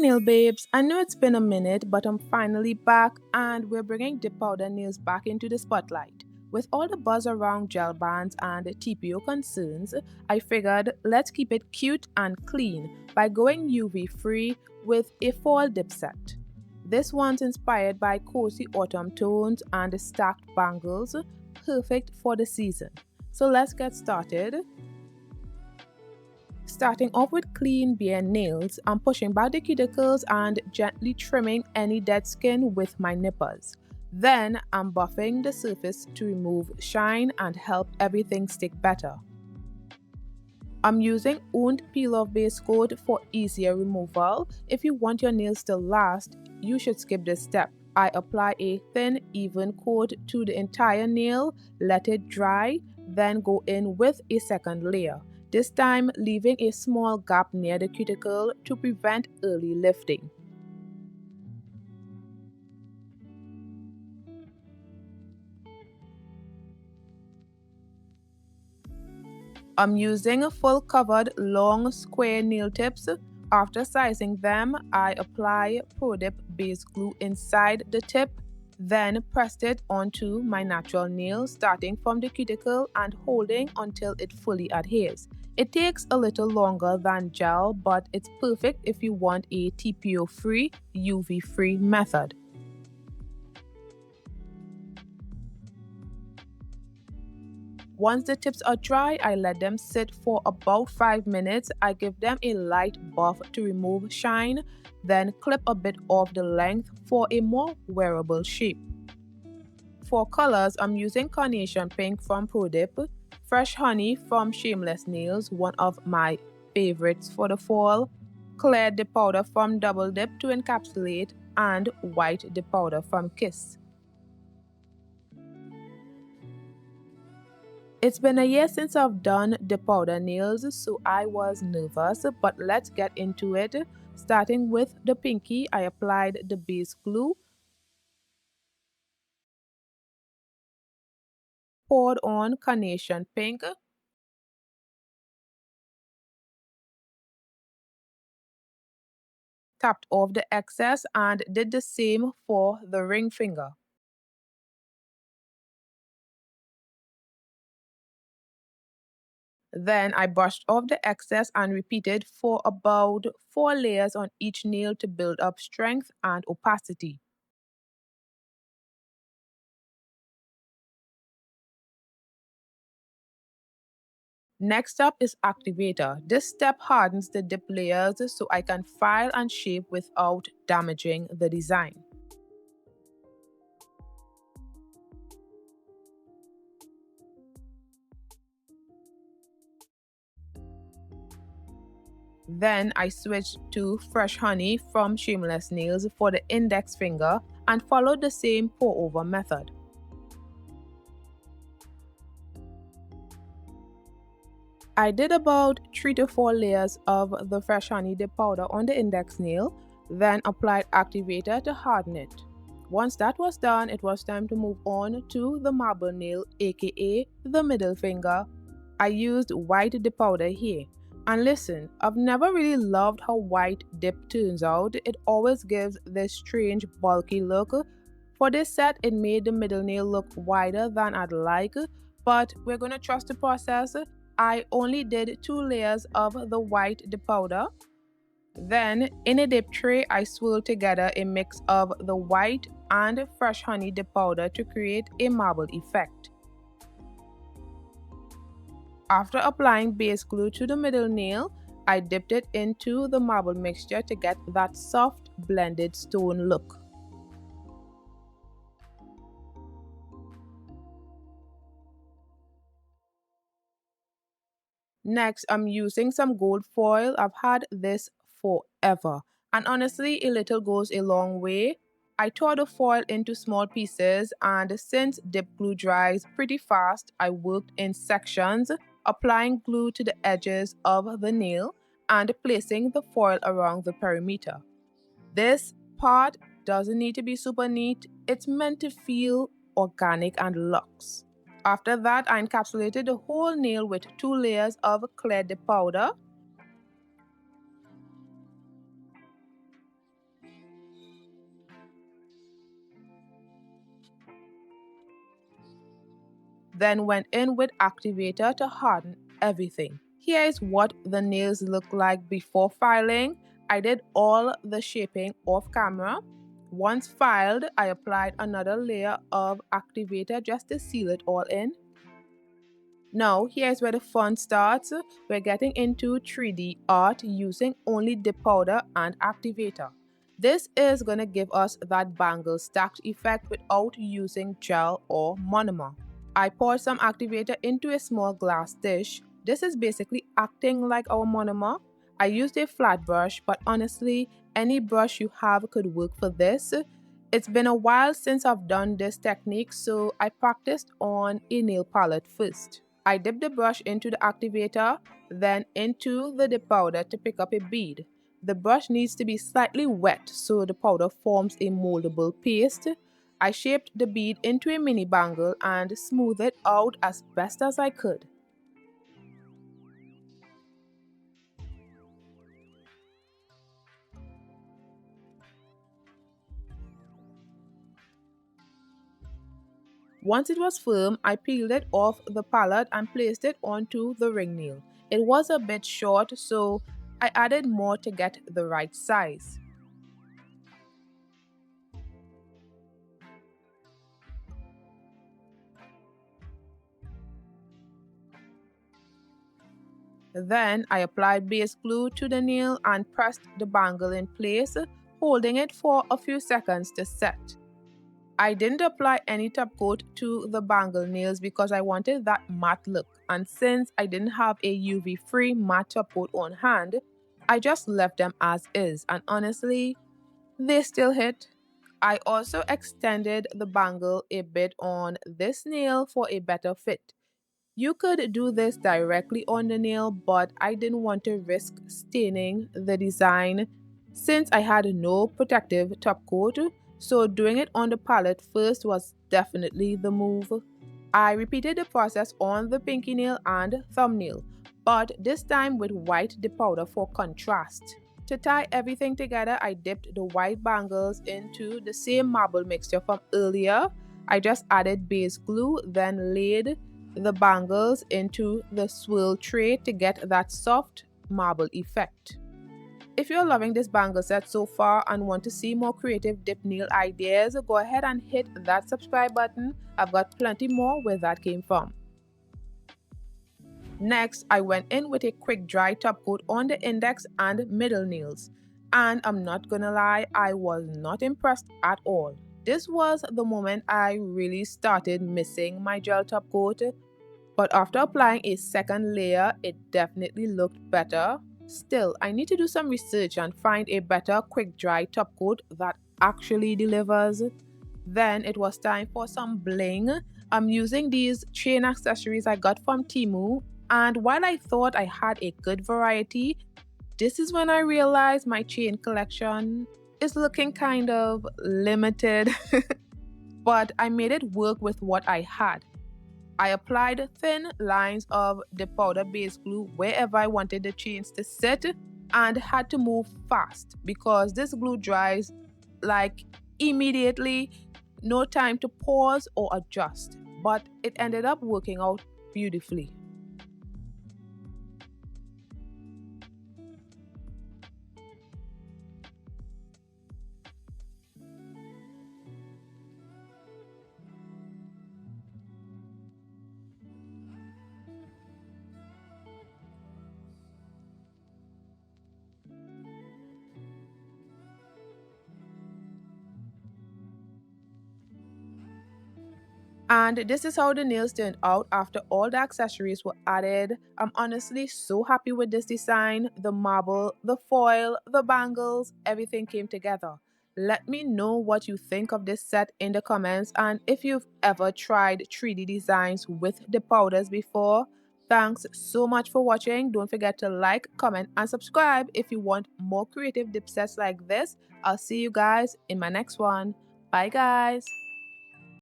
nail babes, I know it's been a minute, but I'm finally back and we're bringing dip powder nails back into the spotlight. With all the buzz around gel bands and TPO concerns, I figured let's keep it cute and clean by going UV free with a fall dip set. This one's inspired by cozy autumn tones and stacked bangles, perfect for the season. So let's get started. Starting off with clean bare nails, I'm pushing back the cuticles and gently trimming any dead skin with my nippers. Then I'm buffing the surface to remove shine and help everything stick better. I'm using owned peel-off base coat for easier removal. If you want your nails to last, you should skip this step. I apply a thin, even coat to the entire nail, let it dry, then go in with a second layer, this time leaving a small gap near the cuticle to prevent early lifting. I'm using full covered long square nail tips. After sizing them, I apply ProDip base glue inside the tip, then pressed it onto my natural nail starting from the cuticle and holding until it fully adheres. It takes a little longer than gel, but it's perfect if you want a TPO free, UV free method. Once the tips are dry, I let them sit for about 5 minutes. I give them a light buff to remove shine, then clip a bit off the length for a more wearable shape. For colors, I'm using Carnation Pink from ProDip, Fresh Honey from Shameless Nails, one of my favorites for the fall, Clear Dip Powder from Double Dip to encapsulate, and White Dip Powder from Kiss. It's been a year since I've done the powder nails, so I was nervous, but let's get into it. Starting with the pinky, I applied the base glue, poured on Carnation Pink, tapped off the excess, and did the same for the ring finger. Then I brushed off the excess and repeated for about 4 layers on each nail to build up strength and opacity. Next up is activator. This step hardens the dip layers so I can file and shape without damaging the design. Then I switched to Fresh Honey from Shameless Nails for the index finger and followed the same pour over method. I did about 3 to 4 layers of the Fresh Honey dip powder on the index nail, then applied activator to harden it. Once that was done, it was time to move on to the marble nail, aka the middle finger. I used white dip powder here. And listen, I've never really loved how white dip turns out. It always gives this strange bulky look. For this set, it made the middle nail look wider than I'd like, but we're gonna trust the process. I only did 2 layers of the white dip powder. Then, in a dip tray, I swirled together a mix of the white and Fresh Honey dip powder to create a marble effect. After applying base glue to the middle nail, I dipped it into the marble mixture to get that soft blended stone look. Next, I'm using some gold foil. I've had this forever, and honestly, a little goes a long way. I tore the foil into small pieces, and since dip glue dries pretty fast, I worked in sections, applying glue to the edges of the nail and placing the foil around the perimeter. This part doesn't need to be super neat, it's meant to feel organic and luxe. After that, I encapsulated the whole nail with 2 layers of clear dip powder. then went in with activator to harden everything. Here is what the nails look like before filing. I did all the shaping off camera. Once filed, I applied another layer of activator just to seal it all in. Now, here's where the fun starts. We're getting into 3D art using only dip powder and activator. This is going to give us that bangle stacked effect without using gel or monomer. I poured some activator into a small glass dish. This is basically acting like our monomer. I used a flat brush, but honestly, any brush you have could work for this. It's been a while since I've done this technique, so I practiced on a nail palette first. I dipped the brush into the activator, then into the dip powder to pick up a bead. The brush needs to be slightly wet so the powder forms a moldable paste. I shaped the bead into a mini bangle and smoothed it out as best as I could. Once it was firm, I peeled it off the palette and placed it onto the ring nail. It was a bit short, so I added more to get the right size. Then I applied base glue to the nail and pressed the bangle in place, holding it for a few seconds to set. I didn't apply any top coat to the bangle nails because I wanted that matte look, and since I didn't have a UV-free matte top coat on hand, I just left them as is, and honestly, they still hit. I also extended the bangle a bit on this nail for a better fit. You could do this directly on the nail, but I didn't want to risk staining the design since I had no protective top coat, so doing it on the palette first was definitely the move. I repeated the process on the pinky nail and thumbnail, but this time with white dip powder for contrast. To tie everything together, I dipped the white bangles into the same marble mixture from earlier. I just added base glue, then laid the bangles into the swirl tray to get that soft marble effect. If you're loving this bangle set so far and want to see more creative dip nail ideas, go ahead and hit that subscribe button. I've got plenty more where that came from. Next, I went in with a quick dry top coat on the index and middle nails. And I'm not gonna lie, I was not impressed at all. This was the moment I really started missing my gel top coat, but after applying a second layer, it definitely looked better. Still, I need to do some research and find a better quick dry top coat that actually delivers. Then it was time for some bling. I'm using these chain accessories I got from Temu, and while I thought I had a good variety, this is when I realized my chain collection is looking kind of limited. But I made it work with what I had. I applied thin lines of the powder base glue wherever I wanted the chains to sit and had to move fast because this glue dries like immediately, no time to pause or adjust, but it ended up working out beautifully. And this is how the nails turned out after all the accessories were added. I'm honestly so happy with this design. The marble, the foil, the bangles, everything came together. Let me know what you think of this set in the comments and if you've ever tried 3D designs with the powders before. Thanks so much for watching. Don't forget to like, comment, and subscribe if you want more creative dip sets like this. I'll see you guys in my next one. Bye guys.